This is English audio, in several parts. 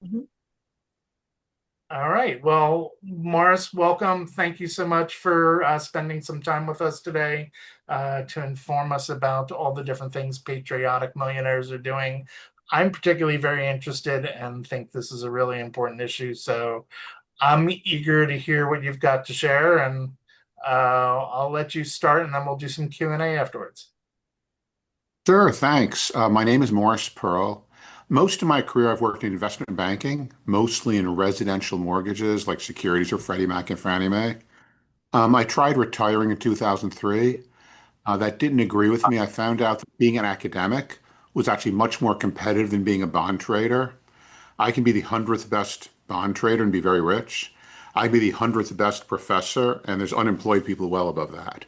Mhm. All right. Well, Morris, welcome. Thank you so much for spending some time with us today to inform us about all the different things Patriotic Millionaires are doing. I'm particularly very interested and think this is a really important issue. So I'm eager to hear what you've got to share, and I'll let you start, and then we'll do some Q&A afterwards. Sure, thanks. My name is Morris Pearl. Most of my career, I've worked in investment banking, mostly in residential mortgages like securities for Freddie Mac and Fannie Mae. I tried retiring in 2003. That didn't agree with me. I found out that being an academic was actually much more competitive than being a bond trader. I can be the 100th best bond trader and be very rich. I can be the 100th best professor, and there's unemployed people well above that.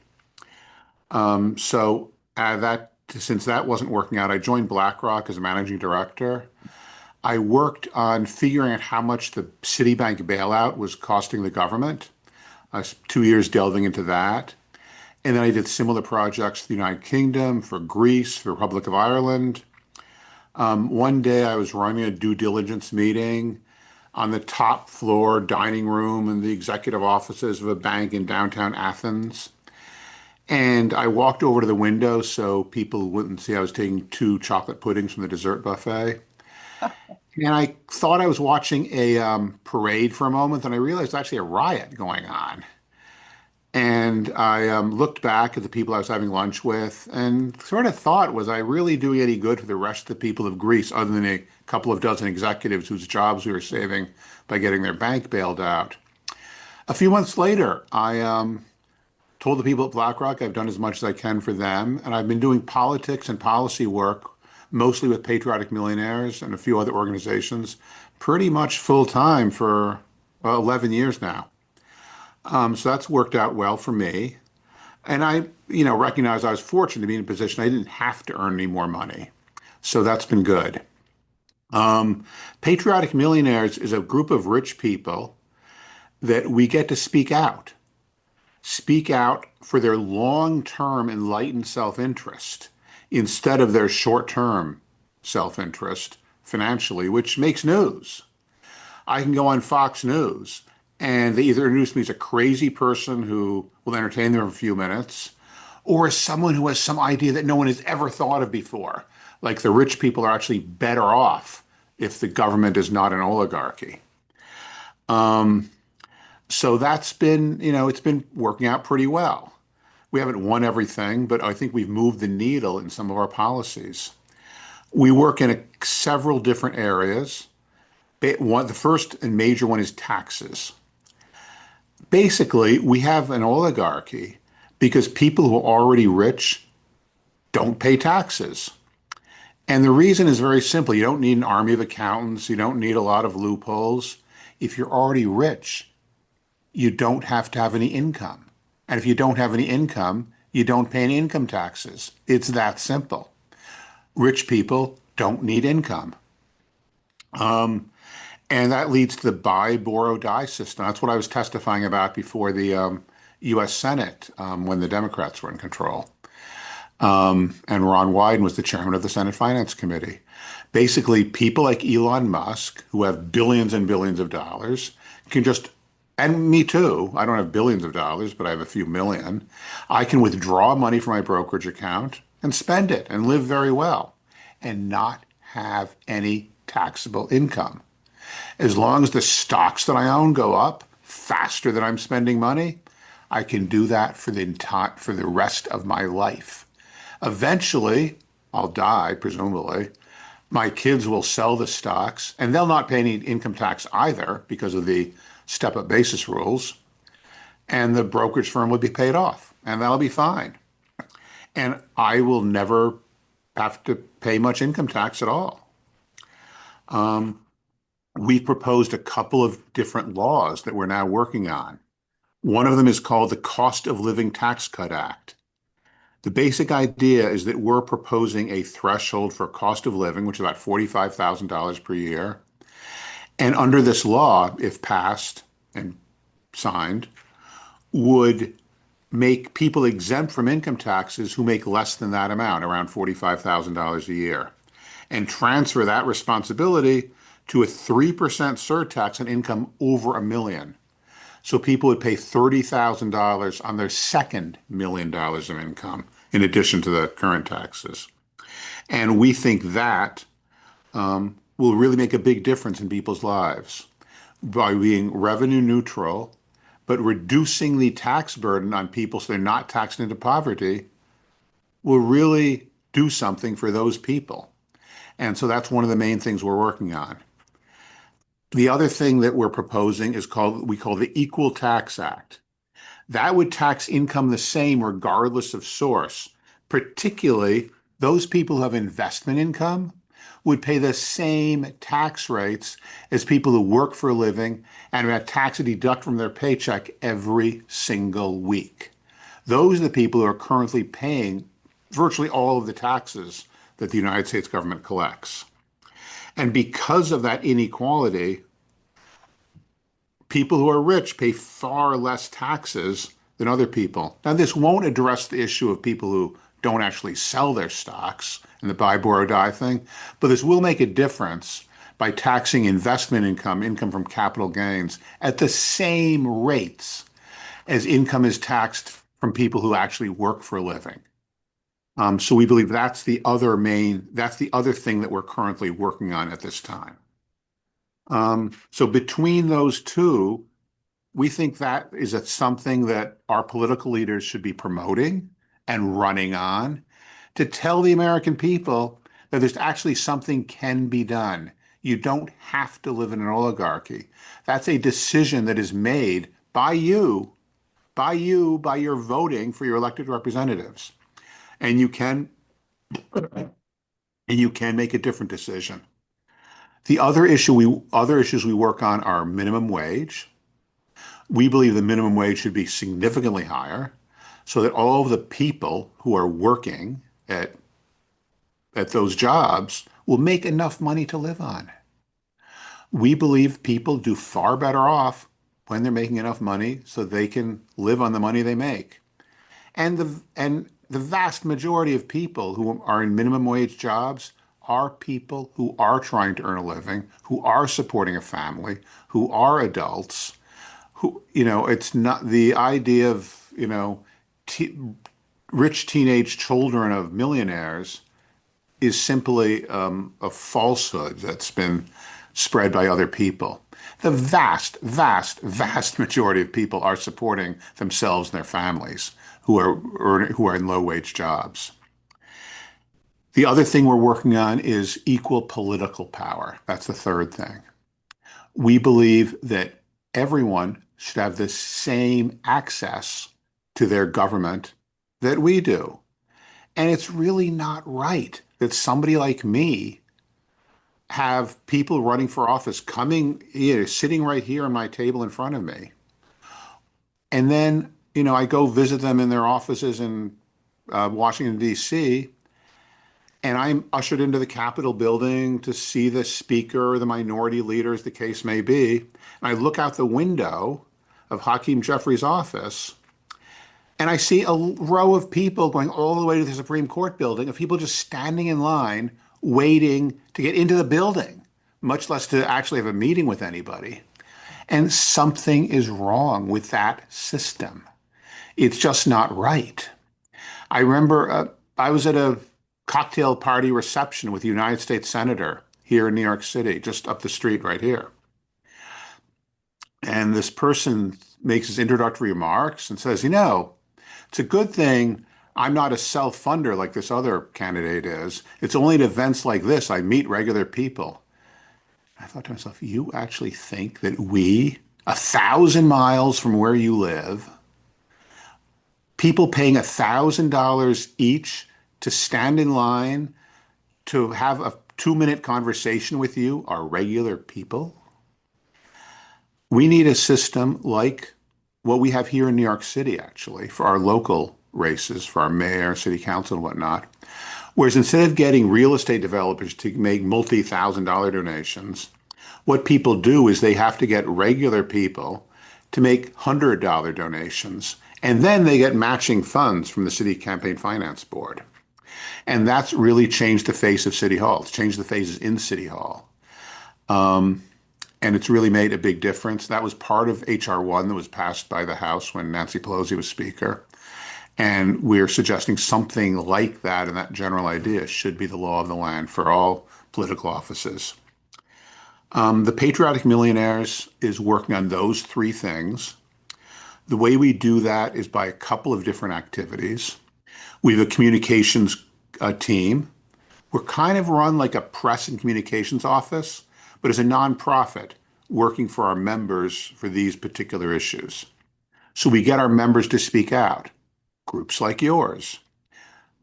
So since that wasn't working out, I joined BlackRock as a managing director. I worked on figuring out how much the Citibank bailout was costing the government. I was 2 years delving into that. And then I did similar projects for the United Kingdom, for Greece, for the Republic of Ireland. One day I was running a due diligence meeting on the top floor dining room in the executive offices of a bank in downtown Athens. And I walked over to the window so people wouldn't see I was taking two chocolate puddings from the dessert buffet. And I thought I was watching a parade for a moment, and I realized actually a riot going on. And I looked back at the people I was having lunch with and sort of thought, was I really doing any good for the rest of the people of Greece, other than a couple of dozen executives whose jobs we were saving by getting their bank bailed out? A few months later, I told the people at BlackRock I've done as much as I can for them, and I've been doing politics and policy work, mostly with Patriotic Millionaires and a few other organizations, pretty much full time for 11 years now. So that's worked out well for me. And I recognize I was fortunate to be in a position I didn't have to earn any more money. So that's been good. Patriotic Millionaires is a group of rich people that we get to speak out for their long-term enlightened self-interest instead of their short-term self-interest financially, which makes news. I can go on Fox News and they either introduce me as a crazy person who will entertain them for a few minutes, or as someone who has some idea that no one has ever thought of before. Like the rich people are actually better off if the government is not an oligarchy. So that's been, it's been working out pretty well. We haven't won everything, but I think we've moved the needle in some of our policies. We work in several different areas. The first and major one is taxes. Basically, we have an oligarchy because people who are already rich don't pay taxes. And the reason is very simple. You don't need an army of accountants. You don't need a lot of loopholes. If you're already rich, you don't have to have any income. And if you don't have any income, you don't pay any income taxes. It's that simple. Rich people don't need income. And that leads to the buy, borrow, die system. That's what I was testifying about before the US Senate when the Democrats were in control. And Ron Wyden was the chairman of the Senate Finance Committee. Basically, people like Elon Musk, who have billions and billions of dollars, can just, and me too, I don't have billions of dollars, but I have a few million. I can withdraw money from my brokerage account and spend it and live very well and not have any taxable income. As long as the stocks that I own go up faster than I'm spending money, I can do that for the rest of my life. Eventually, I'll die, presumably. My kids will sell the stocks, and they'll not pay any income tax either because of the step-up basis rules. And the brokerage firm will be paid off, and that'll be fine. And I will never have to pay much income tax at all. We've proposed a couple of different laws that we're now working on. One of them is called the Cost of Living Tax Cut Act. The basic idea is that we're proposing a threshold for cost of living, which is about $45,000 per year. And under this law, if passed and signed, would make people exempt from income taxes who make less than that amount, around $45,000 a year, and transfer that responsibility to a 3% surtax on income over a million. So people would pay $30,000 on their second $1 million of income in addition to the current taxes. And we think that will really make a big difference in people's lives by being revenue neutral, but reducing the tax burden on people so they're not taxed into poverty will really do something for those people. And so that's one of the main things we're working on. The other thing that we're proposing is we call the Equal Tax Act. That would tax income the same regardless of source. Particularly, those people who have investment income would pay the same tax rates as people who work for a living and have tax deduct from their paycheck every single week. Those are the people who are currently paying virtually all of the taxes that the United States government collects. And because of that inequality, people who are rich pay far less taxes than other people. Now, this won't address the issue of people who don't actually sell their stocks and the buy, borrow, die thing, but this will make a difference by taxing investment income, income from capital gains, at the same rates as income is taxed from people who actually work for a living. So we believe that's the other thing that we're currently working on at this time. So between those two, we think that is something that our political leaders should be promoting and running on to tell the American people that there's actually something can be done. You don't have to live in an oligarchy. That's a decision that is made by you, by your voting for your elected representatives. And you can make a different decision. The other issues we work on are minimum wage. We believe the minimum wage should be significantly higher so that all of the people who are working at those jobs will make enough money to live on. We believe people do far better off when they're making enough money so they can live on the money they make. And the vast majority of people who are in minimum wage jobs are people who are trying to earn a living, who are supporting a family, who are adults, it's not the idea of, rich teenage children of millionaires is simply a falsehood that's been spread by other people. The vast, vast, vast majority of people are supporting themselves and their families who are in low wage jobs. The other thing we're working on is equal political power. That's the third thing. We believe that everyone should have the same access to their government that we do. And it's really not right that somebody like me have people running for office sitting right here on my table in front of me. And then, I go visit them in their offices in Washington, D.C., and I'm ushered into the Capitol building to see the speaker or the minority leader, as the case may be. And I look out the window of Hakeem Jeffrey's office, and I see a row of people going all the way to the Supreme Court building, of people just standing in line, waiting to get into the building, much less to actually have a meeting with anybody. And something is wrong with that system. It's just not right. I remember I was at a cocktail party reception with a United States Senator here in New York City, just up the street right here. And this person makes his introductory remarks and says, it's a good thing I'm not a self-funder like this other candidate is. It's only at events like this I meet regular people. I thought to myself, you actually think that 1,000 miles from where you live, people paying $1,000 each to stand in line to have a 2-minute conversation with you are regular people? We need a system like what we have here in New York City, actually, for our local races, for our mayor, city council, and whatnot. Whereas instead of getting real estate developers to make multi-$1,000 donations, what people do is they have to get regular people to make $100 donations, and then they get matching funds from the City Campaign Finance Board. And that's really changed the face of City Hall. It's changed the faces in City Hall. And it's really made a big difference. That was part of HR 1 that was passed by the House when Nancy Pelosi was Speaker. And we're suggesting something like that, and that general idea should be the law of the land for all political offices. The Patriotic Millionaires is working on those three things. The way we do that is by a couple of different activities. We have a communications team. We're kind of run like a press and communications office, but as a nonprofit working for our members for these particular issues. So we get our members to speak out. Groups like yours,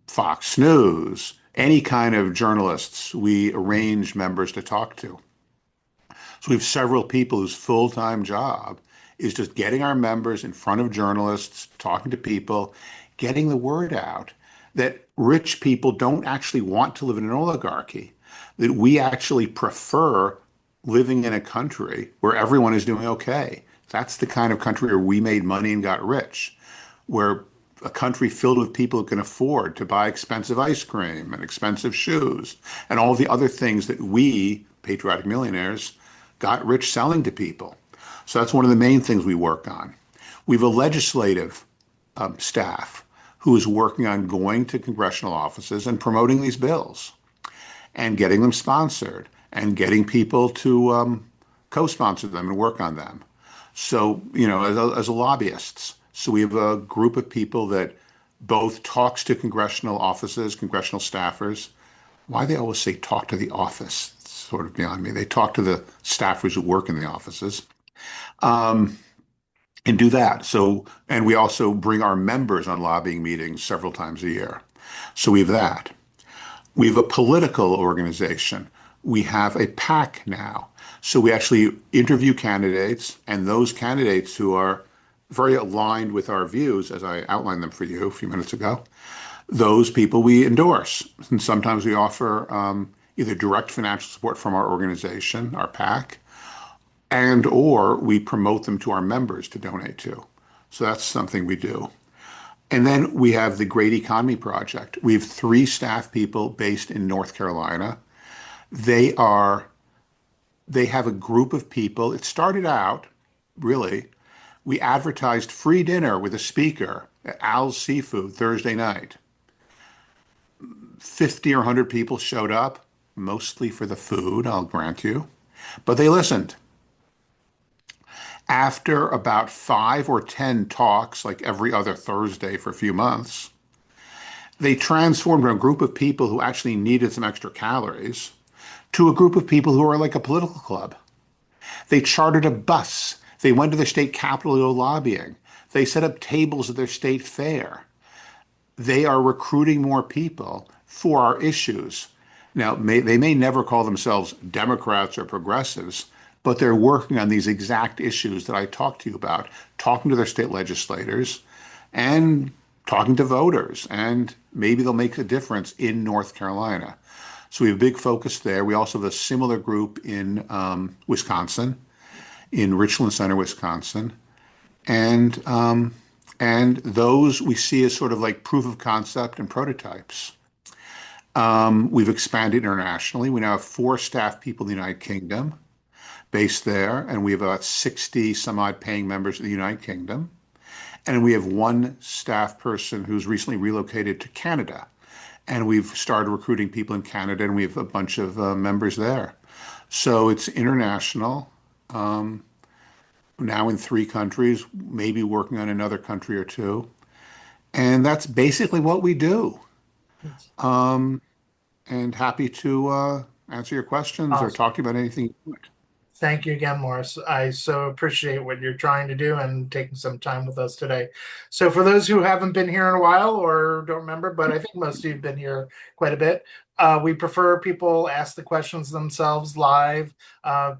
Fox News, any kind of journalists, we arrange members to talk to. So we have several people whose full-time job is just getting our members in front of journalists, talking to people, getting the word out that rich people don't actually want to live in an oligarchy, that we actually prefer living in a country where everyone is doing okay. That's the kind of country where we made money and got rich, where a country filled with people who can afford to buy expensive ice cream and expensive shoes and all the other things that we, patriotic millionaires, got rich selling to people. So that's one of the main things we work on. We have a legislative staff who is working on going to congressional offices and promoting these bills and getting them sponsored and getting people to co-sponsor them and work on them. So, as lobbyists. So we have a group of people that both talks to congressional offices, congressional staffers. Why they always say talk to the office, it's sort of beyond me. They talk to the staffers who work in the offices and do that. So, and we also bring our members on lobbying meetings several times a year. So we have that. We have a political organization. We have a PAC now. So we actually interview candidates, and those candidates who are very aligned with our views, as I outlined them for you a few minutes ago, those people we endorse. And sometimes we offer either direct financial support from our organization, our PAC, and or we promote them to our members to donate to. So that's something we do. And then we have the Great Economy Project. We have three staff people based in North Carolina. They are they have a group of people. It started out, really, we advertised free dinner with a speaker at Al's Seafood Thursday night. 50 or 100 people showed up, mostly for the food, I'll grant you, but they listened. After about 5 or 10 talks, like every other Thursday for a few months, they transformed a group of people who actually needed some extra calories to a group of people who are like a political club. They chartered a bus. They went to the state capitol to go lobbying. They set up tables at their state fair. They are recruiting more people for our issues. Now, they may never call themselves Democrats or progressives, but they're working on these exact issues that I talked to you about, talking to their state legislators and talking to voters, and maybe they'll make a difference in North Carolina. So we have a big focus there. We also have a similar group in Wisconsin, in Richland Center, Wisconsin, and and those we see as sort of like proof of concept and prototypes. We've expanded internationally. We now have 4 staff people in the United Kingdom based there, and we have about 60 some odd paying members of the United Kingdom. And we have 1 staff person who's recently relocated to Canada. And we've started recruiting people in Canada, and we have a bunch of members there. So it's international, now in 3 countries, maybe working on another country or two. And that's basically what we do. And happy to answer your questions or Awesome. talk to you about anything. Thank you again, Morris. I so appreciate what you're trying to do and taking some time with us today. So, for those who haven't been here in a while or don't remember, but I think most of you have been here quite a bit, we prefer people ask the questions themselves live.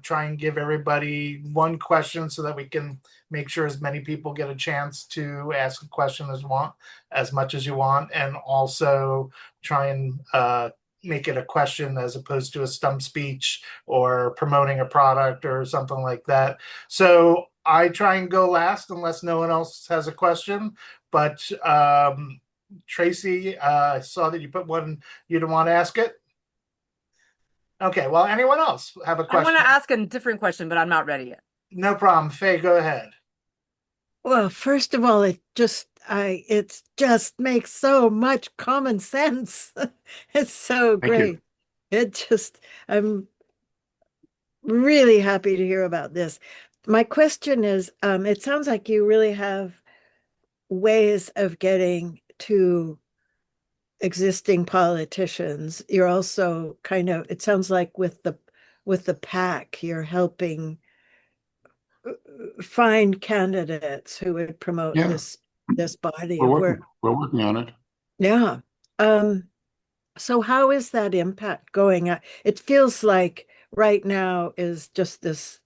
Try and give everybody one question so that we can make sure as many people get a chance to ask a question as much as you want, and also try and make it a question as opposed to a stump speech or promoting a product or something like that. So I try and go last unless no one else has a question. But Tracy, I saw that you put one, you didn't want to ask it. Okay, well, anyone else have a I want to question? ask a different question, but I'm not ready yet. No problem. Faye, go ahead. Well, first of all, it just makes so much common sense. It's so Thank you. great. I'm really happy to hear about this. My question is, it sounds like you really have ways of getting to existing politicians. You're also kind of, it sounds like with the PAC, you're helping find candidates who would promote Yeah, this body of work. we're working on it. Yeah. Um, so how is that impact going? It feels like right now is just this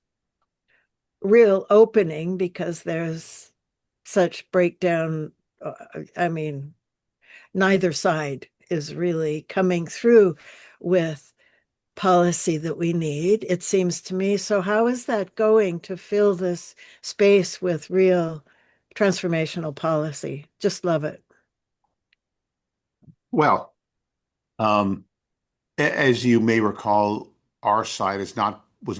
real opening because there's such breakdown. I mean, neither side is really coming through with policy that we need, it seems to me. So how is that going to fill this space with real transformational policy? Just love it. Well, um, as you may recall, our side was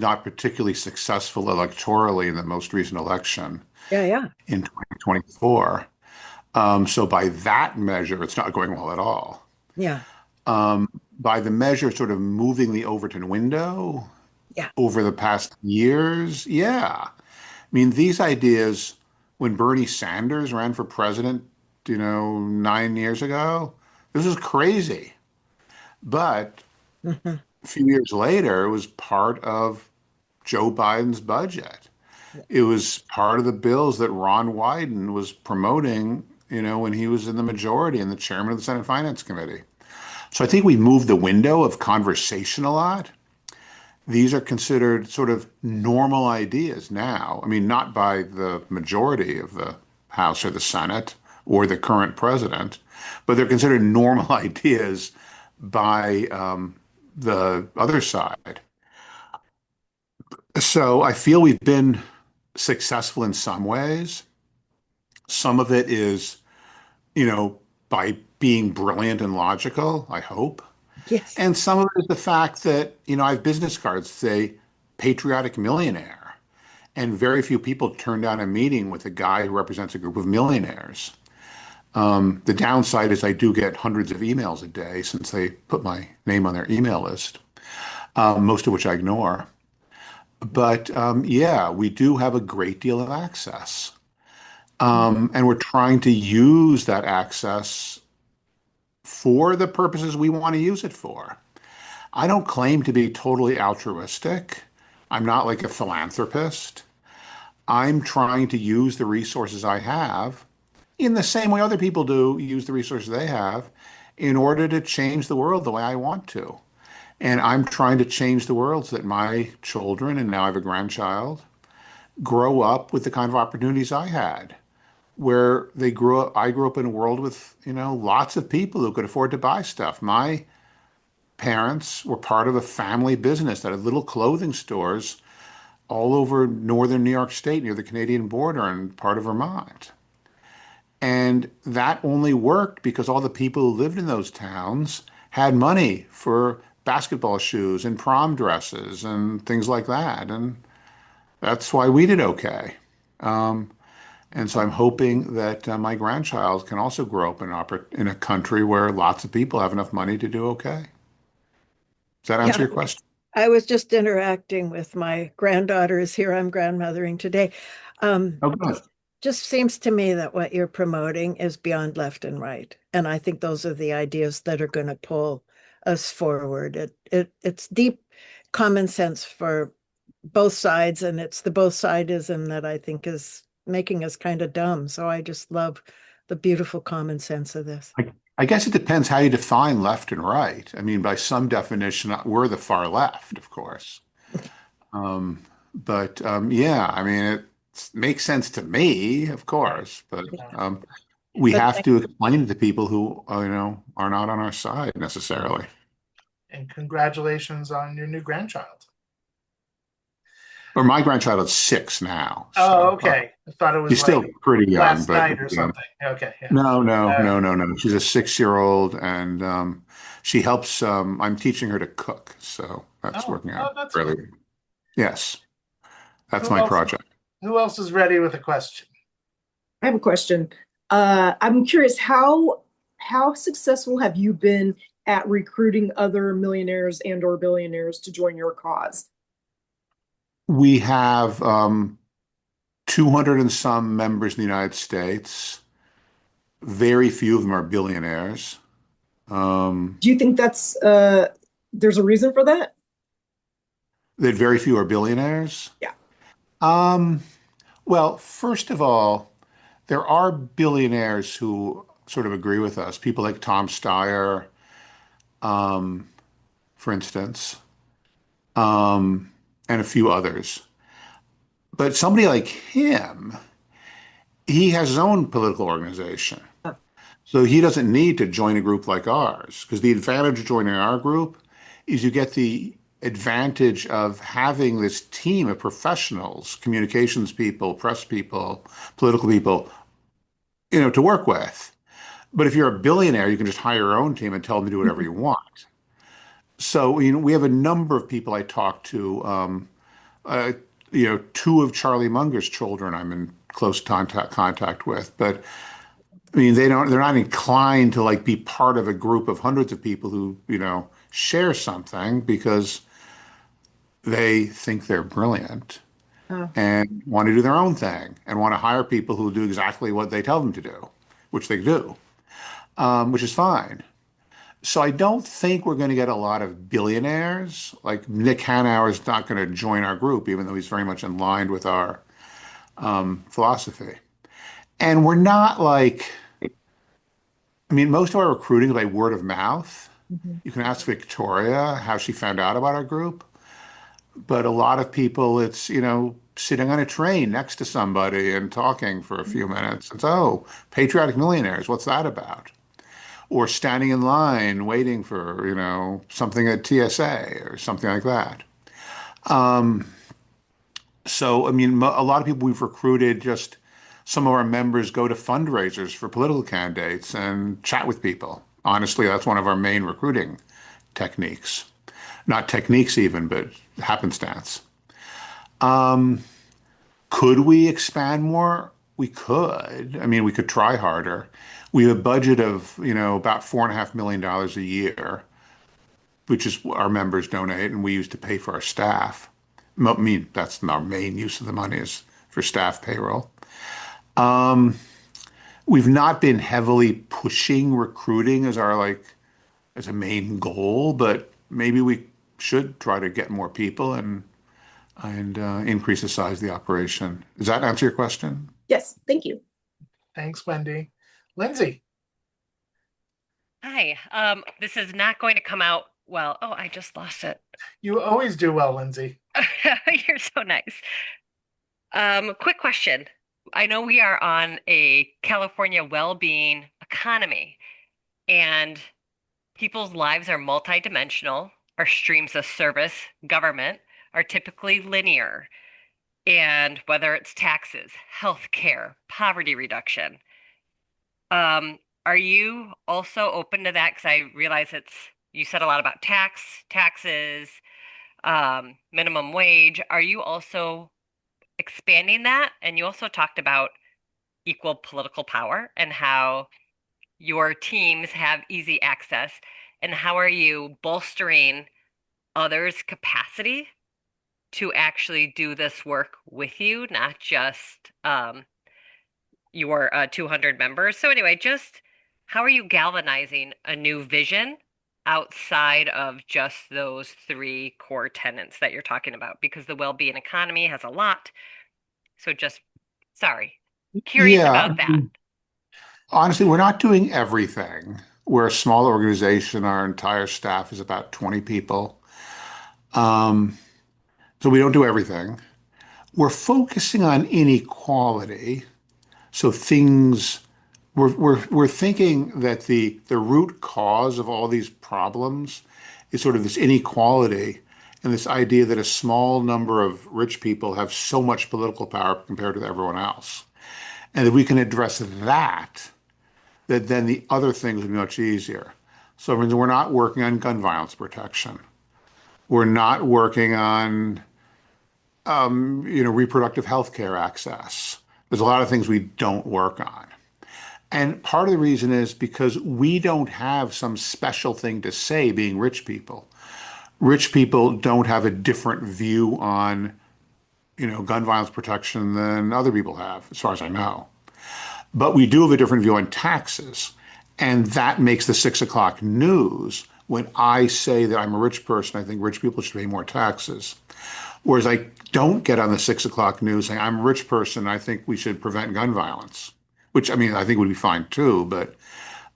not particularly successful electorally in the most recent election Yeah, yeah, in 2024. So by that measure, it's not going well at all. yeah, By the measure sort of moving the Overton window yeah. over the past years, yeah. I mean, these ideas, when Bernie Sanders ran for president, 9 years ago, this was crazy. But Mhm. a few years later, it was part of Joe Biden's budget. Yeah, It was part of the bills that Ron Wyden was promoting, when he was in the majority and the chairman of the Senate Finance Committee. So I think we moved the window of conversation a lot. These are considered sort of normal ideas now. I mean, not by the majority of the House or the Senate or the current president, but they're considered normal ideas by the other side. So I feel we've been successful in some ways. Some of it is, by being brilliant and logical, I hope. yes. And some of it is the fact that, I have business cards that say Patriotic Millionaire. And very few people turn down a meeting with a guy who represents a group of millionaires. The downside is I do get hundreds of emails a day since they put my name on their email list, most of which I ignore. But yeah, we do have a great deal of access. And we're trying to use that access for the purposes we want to use it for. I don't claim to be totally altruistic. I'm not like a philanthropist. I'm trying to use the resources I have in the same way other people do use the resources they have in order to change the world the way I want to. And I'm trying to change the world so that my children, and now I have a grandchild, grow up with the kind of opportunities I had, where I grew up in a world with, lots of people who could afford to buy stuff. My parents were part of a family business that had little clothing stores all over northern New York State near the Canadian border and part of Vermont. And that only worked because all the people who lived in those towns had money for basketball shoes and prom dresses and things like that. And that's why we did okay. And so I'm hoping that my grandchild can also grow up in a country where lots of people have enough money to do okay. Does that answer Yeah, your question? I was just interacting with my granddaughters here. I'm grandmothering today. Oh, good. Just seems to me that what you're promoting is beyond left and right. And I think those are the ideas that are going to pull us forward. It's deep common sense for both sides, and it's the both sidism that I think is making us kind of dumb. So I just love the beautiful common sense of this. I guess it depends how you define left and right. I mean, by some definition, we're the far left, of course. Um, but yeah, I mean, it makes sense to me, of Right. course, but Yeah. we But have to explain it to people who, are not on our side necessarily. And congratulations on your new grandchild. Or my grandchild is 6 now, Oh, so okay. I thought it was she's like still pretty young, last but night or something. Okay, yeah. no, no, All no, right. no, no. She's a 6-year old, and she helps. I'm teaching her to cook, so. That's Oh, working out oh, that's really. good. Yes, that's Who my else? project. Who else is ready with a question? I have a question. I'm curious, how successful have you been at recruiting other millionaires and or billionaires to join your cause? We have 200 and some members in the United States. Very few of them are billionaires. Um, Do you think that's there's a reason for that? that very few are billionaires. Yeah. Um, well, first of all, there are billionaires who sort of agree with us. People like Tom Steyer, um, for instance, um, and a few others. But somebody like him, he has his own political organization. Uh, So he doesn't need to join a group like ours, because the advantage of joining our group is you get the advantage of having this team of professionals, communications people, press people, political people, to work with. But if you're a billionaire, you can just hire your own team and tell them to do whatever you want. So, we have a number of people I talk to. Uh, two of Charlie Munger's children I'm in close contact with, but I mean, they're not inclined to like be part of a group of hundreds of people who, share something because they think they're brilliant uh, and want to do their own thing and want to hire people who do exactly what they tell them to do, which they do, which is fine. So I don't think we're going to get a lot of billionaires. Like Nick Hanauer is not going to join our group, even though he's very much in line with our philosophy. And we're not like, I mean, most of our recruiting is by word of mouth. mhm. You can ask Victoria how she found out about our group, but a lot of people, it's, sitting on a train next to somebody and talking for a few minutes. It's, oh, Patriotic Millionaires, what's that about? Or standing in line waiting for, something at TSA or something like that. So, I mean, a lot of people we've recruited, just some of our members go to fundraisers for political candidates and chat with people. Honestly, that's one of our main recruiting techniques. Not techniques even, but happenstance. Could we expand more? We could. I mean, we could try harder. We have a budget of, about $4.5 million a year, which is what our members donate, and we use to pay for our staff. I mean, that's our main use of the money is for staff payroll. We've not been heavily pushing recruiting as our as a main goal, but maybe we should try to get more people and increase the size of the operation. Does that answer your question? Yes, thank you. Thanks, Wendy. Lindsay, Hi. This is not going to come out well. Oh, I just lost it. you always do well, Lindsay. You're so nice. Quick question. I know we are on a California well-being economy, and people's lives are multidimensional. Our streams of service, government, are typically linear. And whether it's taxes, healthcare, poverty reduction, are you also open to that? Because I realize you said a lot about taxes, minimum wage. Are you also expanding that? And you also talked about equal political power and how your teams have easy access. And how are you bolstering others' capacity to actually do this work with you, not just your 200 members? So anyway, just how are you galvanizing a new vision outside of just those three core tenets that you're talking about? Because the well-being economy has a lot. So just, sorry, curious Yeah. about that. Honestly, we're not doing everything. We're a small organization. Our entire staff is about 20 people. Um, so we don't do everything. We're focusing on inequality. So we're thinking that the root cause of all these problems is sort of this inequality and this idea that a small number of rich people have so much political power compared to everyone else. And if we can address that then the other things would be much easier. So we're not working on gun violence protection. We're not working on, reproductive health care access. There's a lot of things we don't work on. And part of the reason is because we don't have some special thing to say being rich people. Rich people don't have a different view on, gun violence protection than other people have, as far as I know. But we do have a different view on taxes. And that makes the 6 o'clock news. When I say that I'm a rich person, I think rich people should pay more taxes. Whereas I don't get on the 6 o'clock news saying I'm a rich person, I think we should prevent gun violence, which I mean, I think would be fine too, but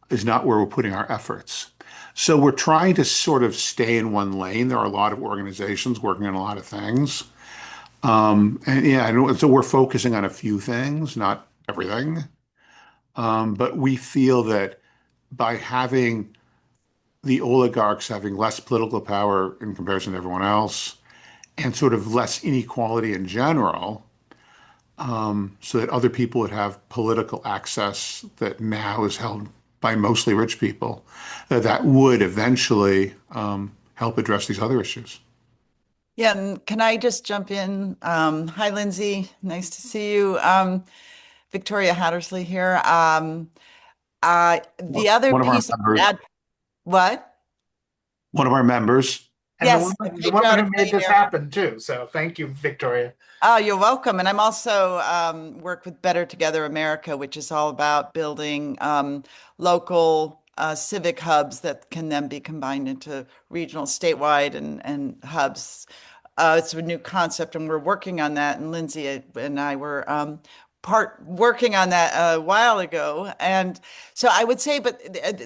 is not where we're putting our efforts. So we're trying to sort of stay in one lane. There are a lot of organizations working on a lot of things. And yeah, and so we're focusing on a few things, not everything. But we feel that by having the oligarchs having less political power in comparison to everyone else, and sort of less inequality in general, so that other people would have political access that now is held by mostly rich people, that would eventually help address these other issues. Yeah, and can I just jump in? Hi, Lindsay. Nice to see you. Victoria Hattersley here. The other One of our piece I would members, add, what? one of our members. And Yes, the woman who Patriotic made this Millionaires. happen too. So thank you, Victoria. Oh, you're welcome. And I'm also work with Better Together America, which is all about building local civic hubs that can then be combined into regional, statewide, and hubs. It's a new concept, and we're working on that. And Lindsay and I were part working on that a while ago. And so I would say, but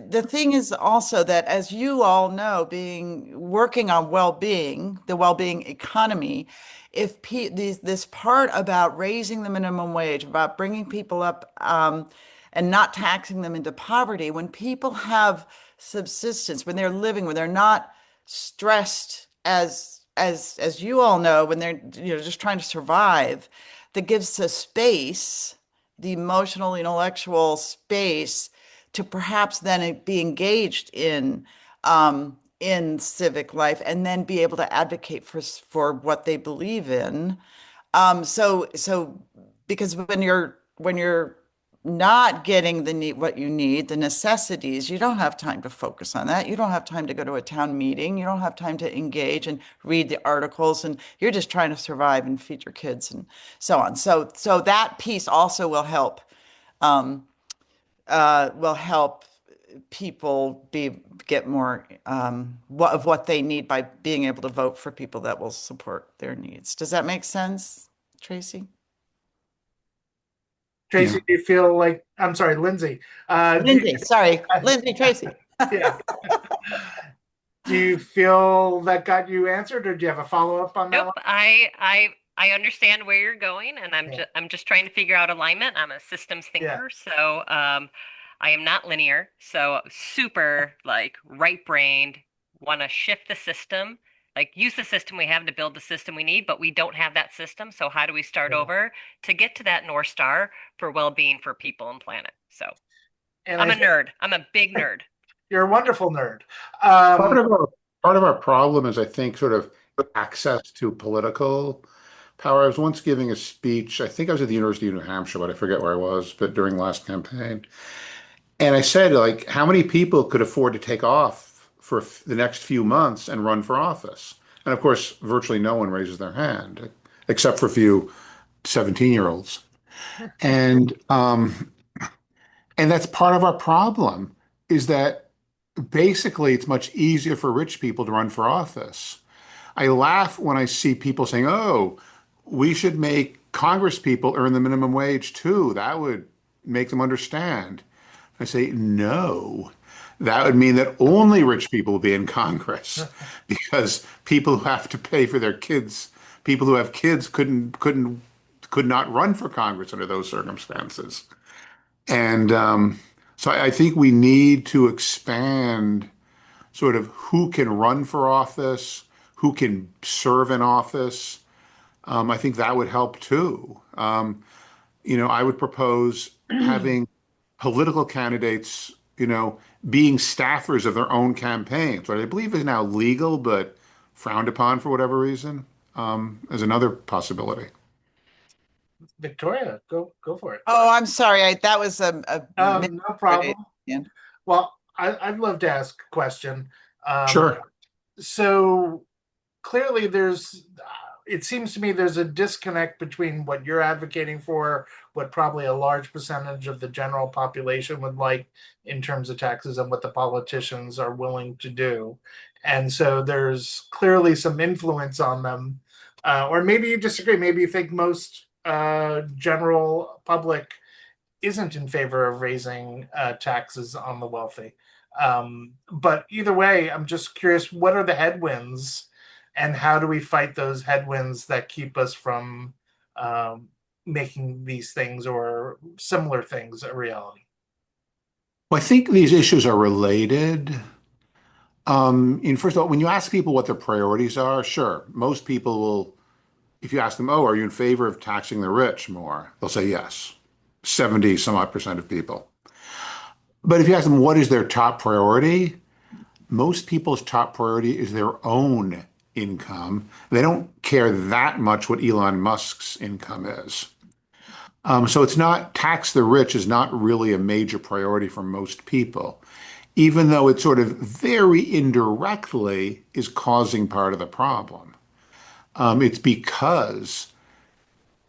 the thing is also that, as you all know, being working on well-being, the well-being economy, if this part about raising the minimum wage, about bringing people up and not taxing them into poverty, when people have subsistence, when they're living, when they're not stressed as you all know, when they're just trying to survive, that gives a space, the emotional, intellectual space to perhaps then be engaged in civic life and then be able to advocate for what they believe in. So because when you're not getting what you need, the necessities, you don't have time to focus on that. You don't have time to go to a town meeting. You don't have time to engage and read the articles, and you're just trying to survive and feed your kids and so on. So that piece also um, will help people get more of what they need by being able to vote for people that will support their needs. Does that make sense, Tracy? Tracy, Yeah. do you feel like, I'm sorry, Lindsay. Lindsay, sorry, Lindsay, Tracy. Yeah. Do you feel that got you answered, or do you have a follow-up on that Nope, one? I understand where you're going, and Yeah. I'm just trying to figure out alignment. I'm a systems Yeah. thinker, so I am not linear. So super like right-brained, want to shift the system, like use the system we have to build the system we need, but we don't have that system. So how do we start Yeah. over to get to that North Star for well-being for people and planet? So And I'm I a think nerd. I'm a big nerd. you're a wonderful nerd. Part of our part of our problem is, I think, sort of access to political power. I was once giving a speech. I think I was at the University of New Hampshire, but I forget where I was. But during last campaign, and I said, like, how many people could afford to take off for the next few months and run for office? And of course, virtually no one raises their hand, except for a few 17-year-olds. And and that's part of our problem, is that basically it's much easier for rich people to run for office. I laugh when I see people saying, "Oh, we should make Congress people earn the minimum wage too. That would make them understand." I say, no, that would mean that only rich people will be in Congress, because people who have to pay for their kids, people who have kids could not run for Congress under those circumstances. And so I think we need to expand sort of who can run for office, who can serve in office. I think that would help too. I would propose having political candidates, being staffers of their own campaigns, what I believe is now legal, but frowned upon for whatever reason, as another possibility. Victoria, go for it. Oh, I'm sorry. That was a No problem. misreading. Well, I'd love to ask a question. Um, Sure. so clearly it seems to me there's a disconnect between what you're advocating for, what probably a large percentage of the general population would like in terms of taxes, and what the politicians are willing to do. And so there's clearly some influence on them. Or maybe you disagree. Maybe you think most general public isn't in favor of raising taxes on the wealthy. But either way, I'm just curious, what are the headwinds, and how do we fight those headwinds that keep us from making these things or similar things a reality? Well, I think these issues are related. And first of all, when you ask people what their priorities are, sure, most people will, if you ask them, oh, are you in favor of taxing the rich more? They'll say yes. 70 some odd percent of people. But if you ask them what is their top priority, most people's top priority is their own income. They don't care that much what Elon Musk's income is. So it's not tax the rich is not really a major priority for most people, even though it sort of very indirectly is causing part of the problem. It's because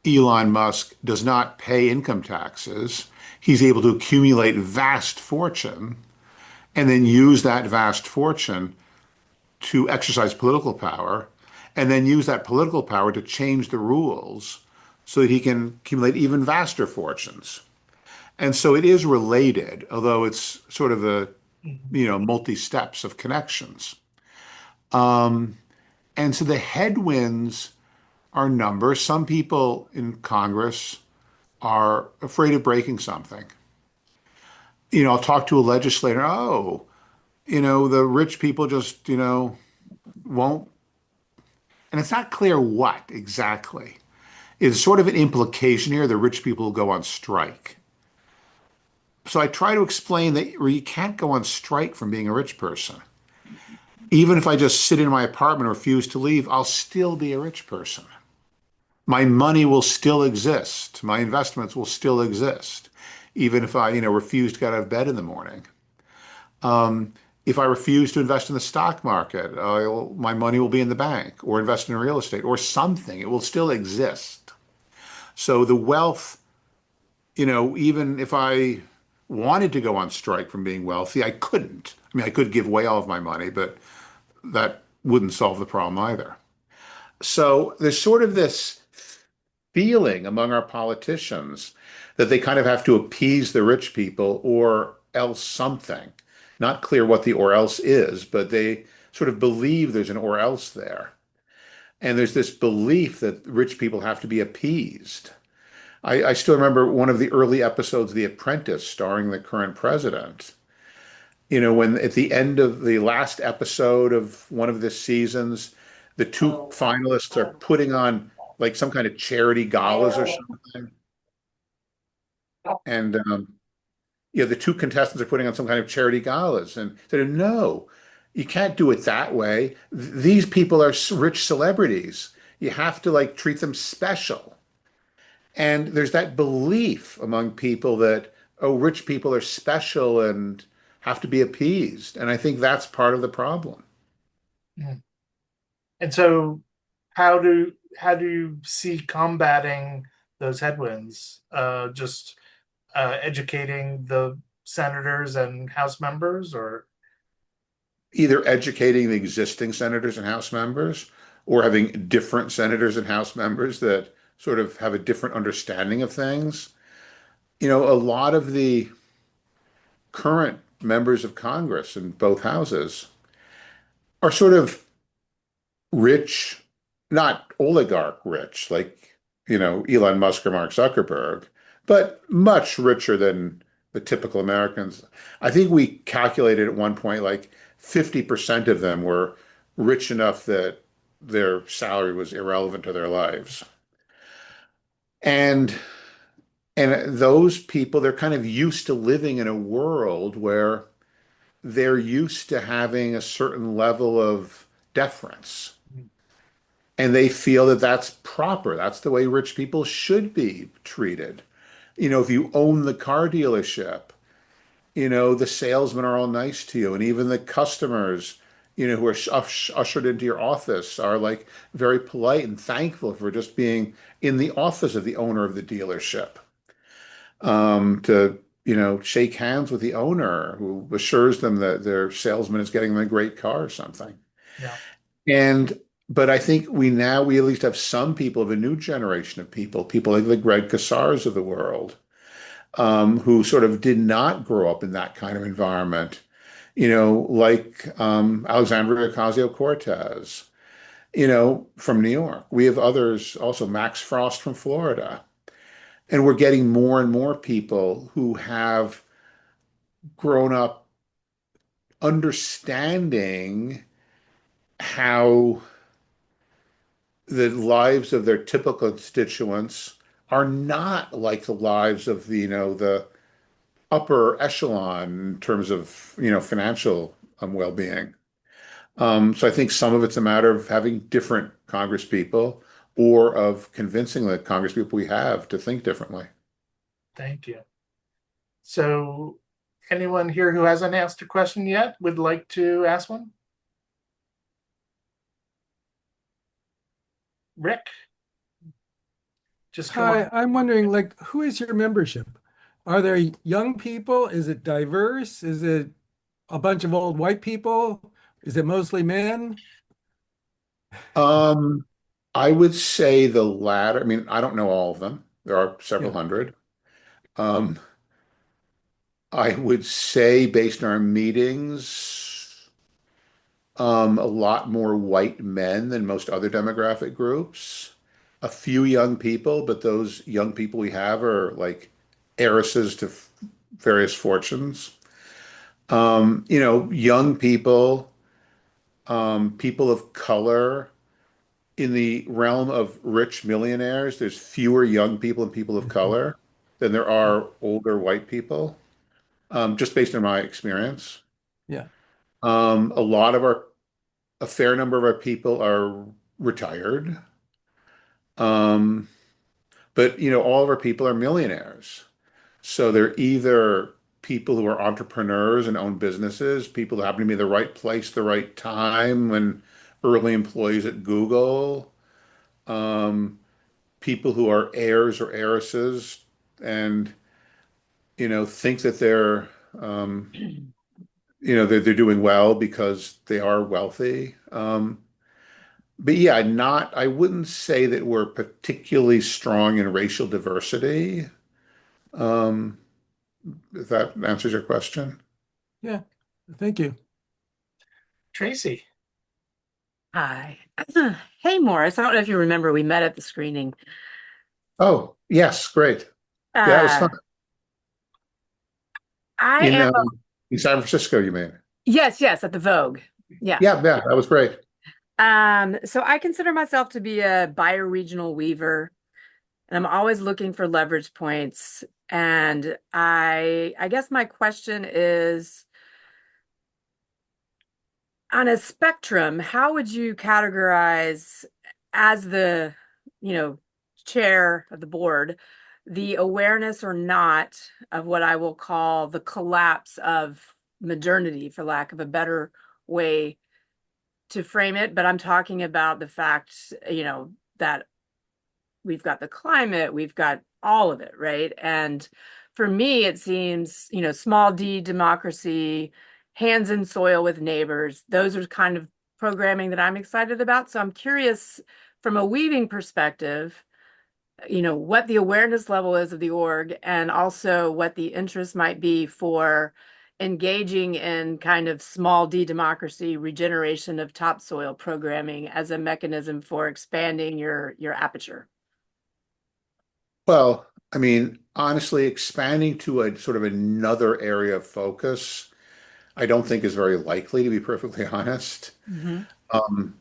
Elon Musk does not pay income taxes. He's able to accumulate vast fortune and then use that vast fortune to exercise political power and then use that political power to change the rules so that he can accumulate even vaster fortunes. And so it is related, although it's sort of a, multi steps of connections. And so the headwinds are numbers. Some people in Congress are afraid of breaking something. I'll talk to a legislator, oh, the rich people just, won't. And it's not clear what exactly. It's sort of an implication here the rich people will go on strike. So I try to explain that you can't go on strike from being a rich person. Even if I just sit in my apartment and refuse to leave, I'll still be a rich person. My money will still exist. My investments will still exist, even if I, refuse to get out of bed in the morning. If I refuse to invest in the stock market, my money will be in the bank or invest in real estate or something. It will still exist. So the wealth, even if I wanted to go on strike from being wealthy, I couldn't. I mean, I could give away all of my money, but that wouldn't solve the problem either. So there's sort of this feeling among our politicians that they kind of have to appease the rich people or else something. Not clear what the or else is, but they sort of believe there's an or else there. And there's this belief that rich people have to be appeased. I still remember one of the early episodes of The Apprentice starring the current president. When at the end of the last episode of one of the seasons, the two finalists are putting on like some kind of charity galas or something. And the two contestants are putting on some kind of charity galas and said, no, you can't do it that way. These people are rich celebrities. You have to like treat them special. And there's that belief among people that, oh, rich people are special and have to be appeased. And I think that's part of the problem. Mm. And so how do you see combating those headwinds? Just educating the senators and House members, or Either educating the existing senators and House members or having different senators and House members that sort of have a different understanding of things. A lot of the current members of Congress in both houses are sort of rich, not oligarch rich, like, Elon Musk or Mark Zuckerberg, but much richer than the typical Americans. I think we calculated at one point like 50% of them were rich enough that their salary was irrelevant to their lives. And those people, they're kind of used to living in a world where they're used to having a certain level of deference. and they feel that that's proper. That's the way rich people should be treated. If you own the car dealership, the salesmen are all nice to you, and even the customers, who are ushered into your office are like very polite and thankful for just being in the office of the owner of the dealership. To shake hands with the owner who assures them that their salesman is getting them a great car or something. Yeah. And but I think we at least have some people of a new generation of people like the Greg Casars of the world, who sort of did not grow up in that kind of environment, like Alexandria Ocasio-Cortez, from New York. We have others also, Max Frost from Florida. And we're getting more and more people who have grown up understanding how the lives of their typical constituents are not like the lives of the upper echelon in terms of financial well-being. So I think some of it's a matter of having different Congress people or of convincing the Congress people we have to think differently. Thank you. So, anyone here who hasn't asked a question yet would like to ask one? Rick? Just come Hi, on. I'm wondering, like, who is your membership? Are there young people? Is it diverse? Is it a bunch of old white people? Is it mostly men? Um, I would say the latter. I mean, I don't know all of them. There are several Yeah. hundred. Um, I would say based on our meetings, a lot more white men than most other demographic groups. A few young people, but those young people we have are like heiresses to various fortunes. Young people, people of color. In the realm of rich millionaires, there's fewer young people and people of Mhm. color than there are older white people, just based on my experience. Yeah. A fair number of our people are retired. Um, but all of our people are millionaires. So they're either people who are entrepreneurs and own businesses, people who happen to be in the right place, the right time, and early employees at Google, um, people who are heirs or heiresses and think that um, they're doing well because they are wealthy. But yeah, not I wouldn't say that we're particularly strong in racial diversity. Um, if that answers your question. Yeah. Thank you. Tracy. Hi. Hey, Morris. I don't know if you remember, we met at the screening. Oh, yes, great. Yeah, that was fun. Uh, I In am, in San Francisco, you mean? yes, at the Vogue. Yeah. Yeah, that was great. So I consider myself to be a bioregional weaver, and I'm always looking for leverage points. And I guess my question is, on a spectrum, how would you categorize as the, you know, chair of the board, the awareness or not of what I will call the collapse of modernity, for lack of a better way to frame it? But I'm talking about the fact, that we've got the climate, we've got all of it, right? And for me, it seems, small d democracy, hands in soil with neighbors, those are kind of programming that I'm excited about. So I'm curious from a weaving perspective, what the awareness level is of the org and also what the interest might be for engaging in kind of small d democracy regeneration of topsoil programming as a mechanism for expanding your aperture. Well, I mean, honestly, expanding to a sort of another area of focus, I don't think is very likely, to be perfectly honest. Mm-hmm. Um,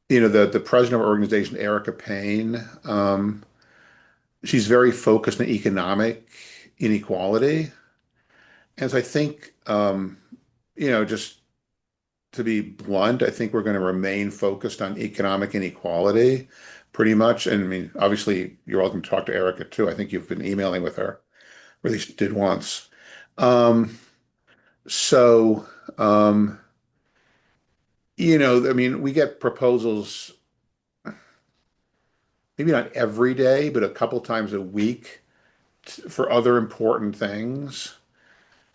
the president of our organization, Erica Payne, she's very focused on economic inequality. And so I think, just to be blunt, I think we're going to remain focused on economic inequality pretty much. And I mean, obviously, you're welcome to talk to Erica too. I think you've been emailing with her, or at least did once. Um, so, um, I mean, we get proposals maybe not every day, but a couple times a week for other important things.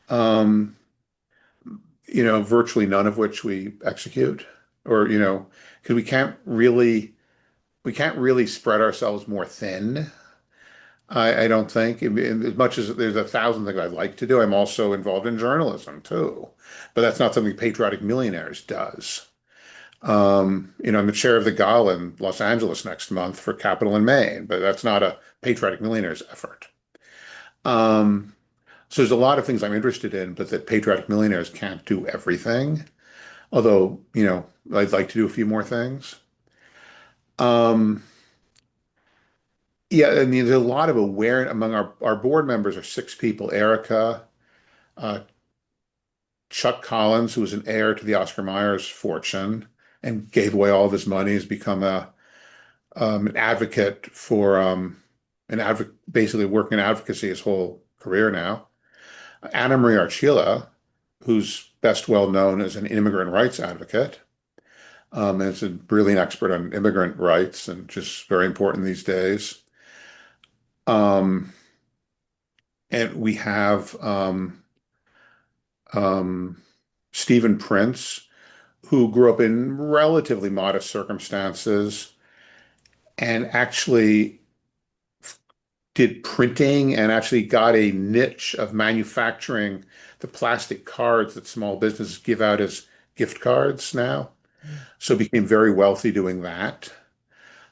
Um, virtually none of which we execute, or because we can't really spread ourselves more thin. I don't think. As much as there's a thousand things I'd like to do, I'm also involved in journalism too, but that's not something Patriotic Millionaires does. I'm the chair of the gala in Los Angeles next month for Capital in Maine, but that's not a Patriotic Millionaires effort. Um, so there's a lot of things I'm interested in, but that Patriotic Millionaires can't do everything. Although, I'd like to do a few more things. Um, yeah, I mean, there's a lot of awareness among our board members are six people. Erica, uh, Chuck Collins, who was an heir to the Oscar Myers fortune and gave away all of his money, has become an advocate for basically working in advocacy his whole career now. Anna Marie Archila, who's best well known as an immigrant rights advocate, and is a brilliant expert on immigrant rights and just very important these days. Um, and we have um, Stephen Prince, who grew up in relatively modest circumstances and actually did printing and actually got a niche of manufacturing the plastic cards that small businesses give out as gift cards now. So became very wealthy doing that.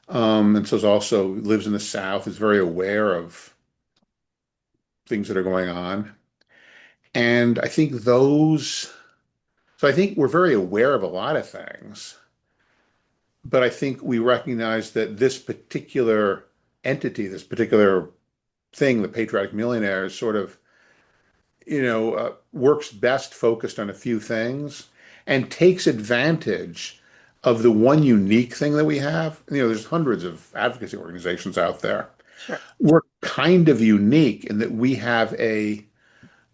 And so is also lives in the South, is very aware of things that are going on. And I think we're very aware of a lot of things, but I think we recognize that this particular entity, this particular thing, the Patriotic Millionaires, sort of, works best focused on a few things and takes advantage of the one unique thing that we have. There's hundreds of advocacy organizations out there. Sure. We're kind of unique in that we have a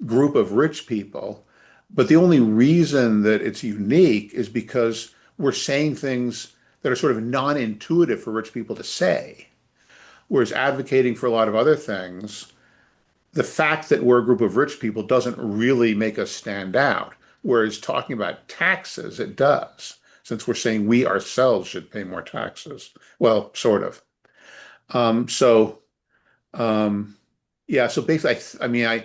group of rich people, but the only reason that it's unique is because we're saying things that are sort of non-intuitive for rich people to say. Whereas advocating for a lot of other things, the fact that we're a group of rich people doesn't really make us stand out. Whereas talking about taxes, it does, since we're saying we ourselves should pay more taxes. Well, sort of. So, yeah, so basically, I mean,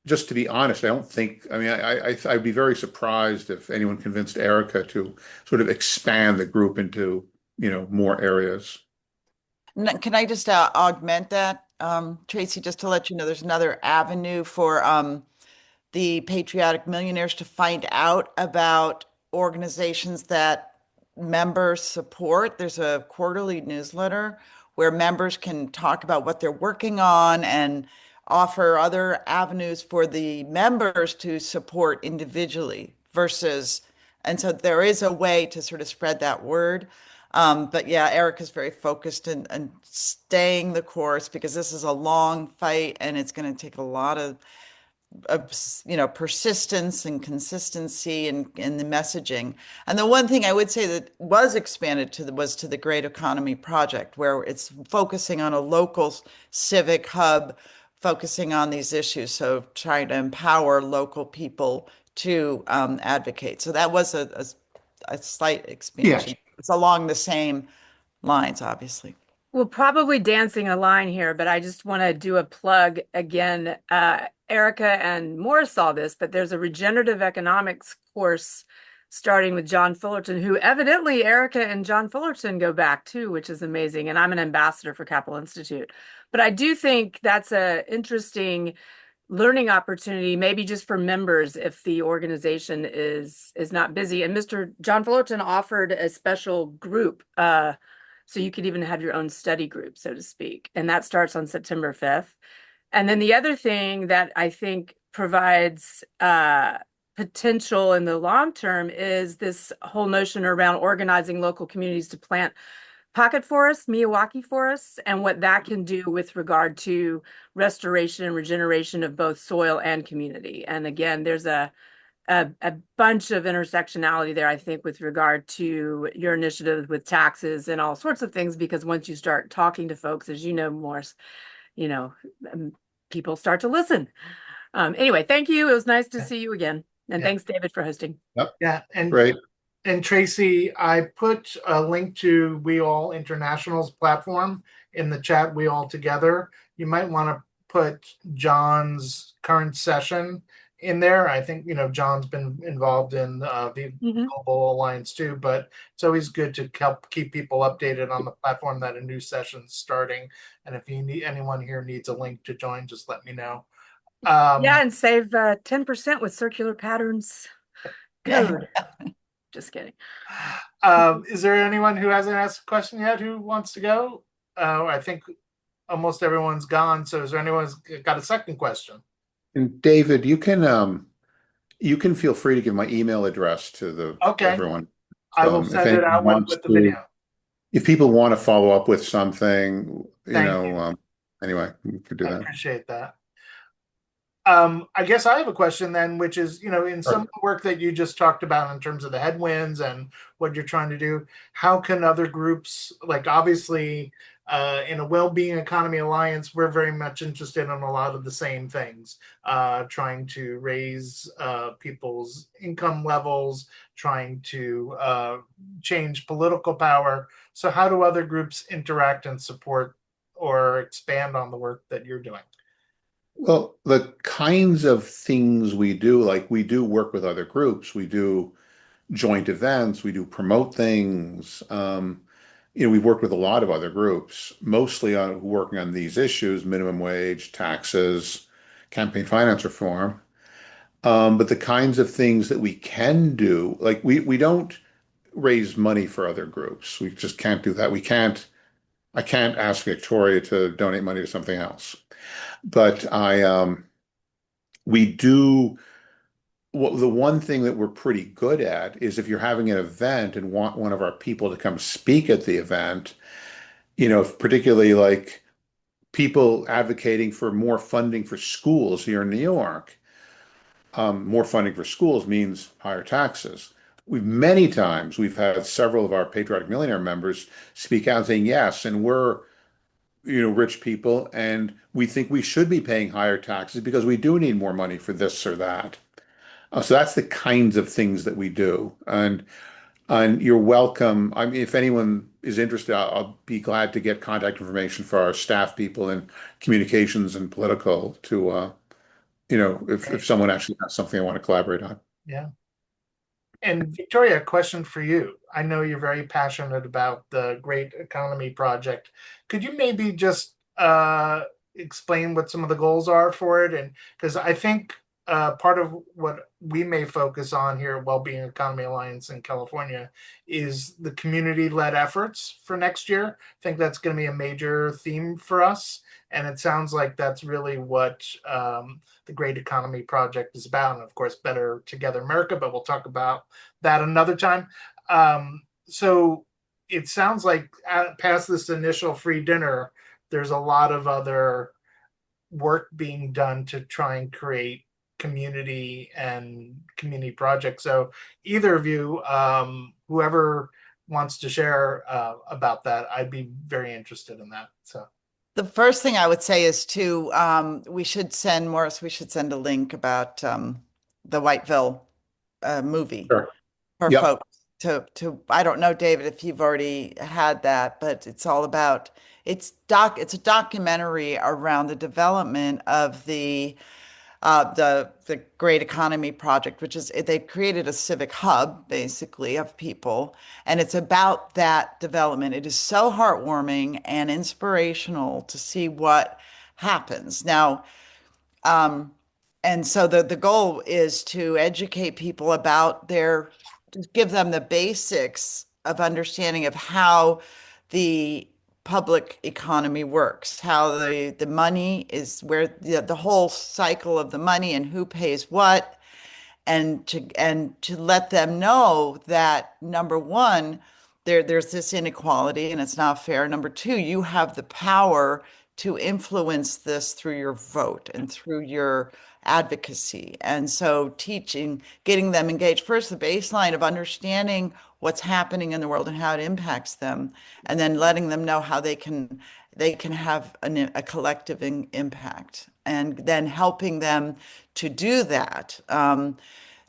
just to be honest, I don't think, I mean, I'd be very surprised if anyone convinced Erica to sort of expand the group into, more areas. Can I just augment that, Tracy, just to let you know, there's another avenue for the Patriotic Millionaires to find out about organizations that members support. There's a quarterly newsletter where members can talk about what they're working on and offer other avenues for the members to support individually versus, and so there is a way to sort of spread that word. But yeah, Eric is very focused and staying the course because this is a long fight and it's going to take a lot of persistence and consistency in the messaging. And the one thing I would say that was expanded to the Great Economy Project, where it's focusing on a local civic hub, focusing on these issues. So trying to empower local people to advocate. So that was a slight Yes. expansion. It's along the same lines, obviously. We're probably dancing a line here, but I just want to do a plug again. Erica and Morris saw this, but there's a regenerative economics course starting with John Fullerton, who evidently Erica and John Fullerton go back to, which is amazing. And I'm an ambassador for Capital Institute. But I do think that's an interesting learning opportunity, maybe just for members if the organization is not busy. And Mr. John Fullerton offered a special group, so you could even have your own study group, so to speak. And that starts on September 5th. And then the other thing that I think provides potential in the long term is this whole notion around organizing local communities to plant pocket forests, Miyawaki forests, and what that can do with regard to restoration and regeneration of both soil and community. And again, there's a bunch of intersectionality there, I think, with regard to your initiative with taxes and all sorts of things, because once you start talking to folks, as you know, Morris, you know, people start to listen. Anyway, thank you. It was nice to see you again. And Yeah. thanks, David, for hosting. Yep. Yeah, Great. and Tracy, I put a link to We All International's platform in the chat, We All Together. You might want to put John's current session in there. I think, John's been involved in the Global Alliance too, but it's always good to help keep people updated on the platform that a new session's starting. And if anyone here needs a link to join, just let me know. Yeah, and save 10% with circular patterns code. Just kidding. Is there anyone who hasn't asked a question yet who wants to go? I think almost everyone's gone. So is there anyone who's got a second question? And David, you can feel free to give my email address to everyone. I will If send it anyone out wants with the video. if people want to follow up with something, Thank you. Anyway, we could do I that. appreciate that. I guess I have a question then, which is, in some of the work that you just talked about in terms of the headwinds and what you're trying to do, how can other groups, like obviously in a well-being economy alliance, we're very much interested in a lot of the same things, trying to raise people's income levels, trying to change political power. So how do other groups interact and support or expand on the work that you're doing? Well, the kinds of things we do, like we do work with other groups, we do joint events, we do promote things. We've worked with a lot of other groups, mostly on working on these issues, minimum wage, taxes, campaign finance reform. But the kinds of things that we can do, like we don't raise money for other groups. We just can't do that. I can't ask Victoria to donate money to something else. But we do. Well, the one thing that we're pretty good at is if you're having an event and want one of our people to come speak at the event, particularly like people advocating for more funding for schools here in New York. More funding for schools means higher taxes. Many times we've had several of our Patriotic Millionaire members speak out saying yes, and we're rich people, and we think we should be paying higher taxes because we do need more money for this or that. So that's the kinds of things that we do. And you're welcome. I mean, if anyone is interested, I'll be glad to get contact information for our staff people in communications and political to, if someone actually has something I want to collaborate on. Yeah. And Victoria, a question for you. I know you're very passionate about the Great Economy Project. Could you maybe just explain what some of the goals are for it? And because I think part of what we may focus on here at Wellbeing Economy Alliance in California is the community-led efforts for next year. I think that's going to be a major theme for us. And it sounds like that's really what the Great Economy Project is about. And of course, Better Together America, but we'll talk about that another time. So it sounds like past this initial free dinner, there's a lot of other work being done to try and create community and community projects. So either of you, whoever wants to share about that, I'd be very interested in that. So the first thing I would say is we should send a link about the Whiteville movie Sure. for Yep. folks to I don't know, David, if you've already had that, but it's all about it's a documentary around the development of the Great Economy Project, which is they created a civic hub basically of people, and it's about that development. It is so heartwarming and inspirational to see what happens now. And so the goal is to educate people about just give them the basics of understanding of how the public economy works, how the money is where the whole cycle of the money and who pays what, and to let them know that number one, there's this inequality and it's not fair. Number two, you have the power to influence this through your vote and through your advocacy. And so teaching, getting them engaged, first the baseline of understanding what's happening in the world and how it impacts them, and then letting them know how they can have a collective impact, and then helping them to do that.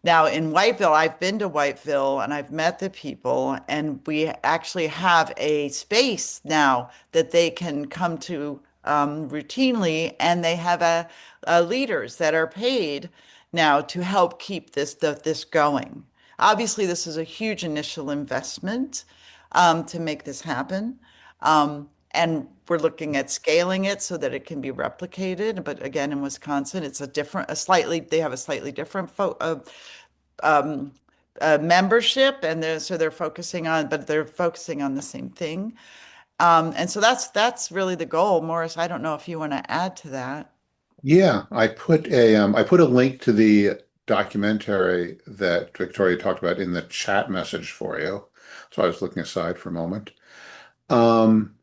Now in Whiteville, I've been to Whiteville and I've met the people, and we actually have a space now that they can come to routinely, and they have leaders that are paid now to help keep this going. Obviously, this is a huge initial investment to make this happen. And we're looking at scaling it so that it can be replicated. But again, in Wisconsin, it's they have a slightly different um, membership, and they're focusing on, but they're focusing on the same thing. And so that's really the goal. Morris, I don't know if you want to add to that. Yeah, I put a link to the documentary that Victoria talked about in the chat message for you. So I was looking aside for a moment. Um,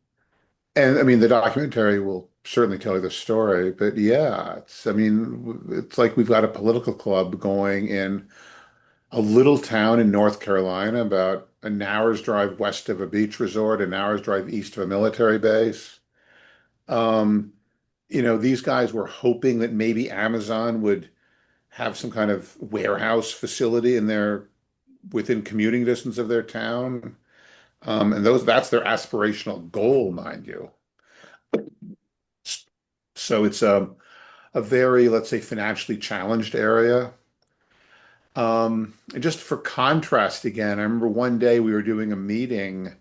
and I mean, the documentary will certainly tell you the story, but yeah, I mean, it's like we've got a political club going in a little town in North Carolina, about an hour's drive west of a beach resort, an hour's drive east of a military base. Um, these guys were hoping that maybe Amazon would have some kind of warehouse facility within commuting distance of their town. And that's their aspirational goal, mind you. So it's a very, let's say, financially challenged area. And just for contrast again, I remember one day we were doing a meeting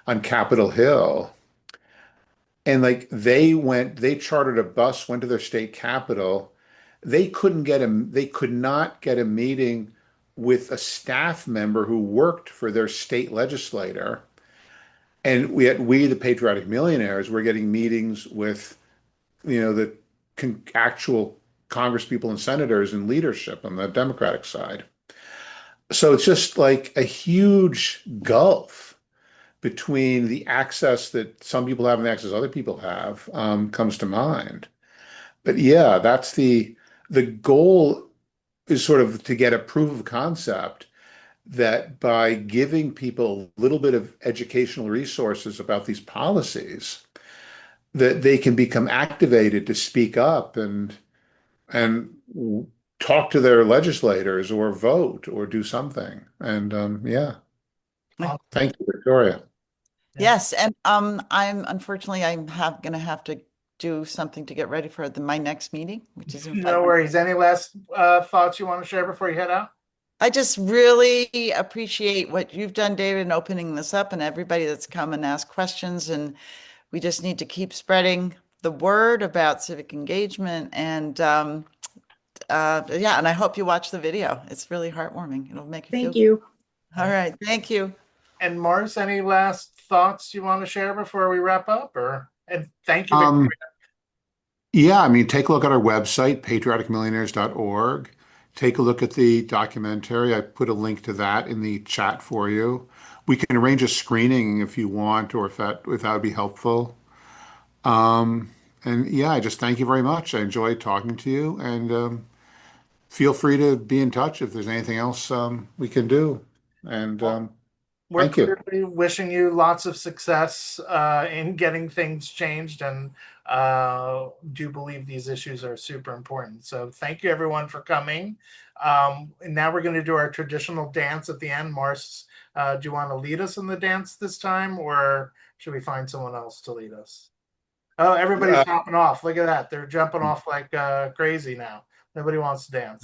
on Capitol Hill, and like they chartered a bus, went to their state capital. They could not get a meeting with a staff member who worked for their state legislator. And the Patriotic Millionaires, were getting meetings with, the actual congresspeople and senators and leadership on the Democratic side. So it's just like a huge gulf between the access that some people have and the access other people have, comes to mind. But yeah, that's the goal, is sort of to get a proof of concept that by giving people a little bit of educational resources about these policies, that they can become activated to speak up and talk to their legislators or vote or do something. And yeah, thank you, Victoria. Yes, and I'm gonna have to do something to get ready for my next meeting, which is in 5 No minutes. worries. Any last thoughts you want to share before you head out? I just really appreciate what you've done, David, in opening this up, and everybody that's come and asked questions. And we just need to keep spreading the word about civic engagement. And yeah, and I hope you watch the video. It's really heartwarming. It'll make you feel Thank good. you. All right, thank you. And Morris, any last thoughts you want to share before we wrap up? And thank you, Victoria. Um, yeah, I mean, take a look at our website, patrioticmillionaires.org. Take a look at the documentary. I put a link to that in the chat for you. We can arrange a screening if you want, or if that would be helpful. Um, and yeah, I just thank you very much. I enjoyed talking to you, and feel free to be in touch if there's anything else we can do. And Well, we're thank you. clearly wishing you lots of success in getting things changed, and do believe these issues are super important. So thank you everyone for coming. And now we're going to do our traditional dance at the end. Mars, do you want to lead us in the dance this time, or should we find someone else to lead us? Oh, everybody's hopping off. Look at that. They're jumping off like crazy now. Nobody wants to dance.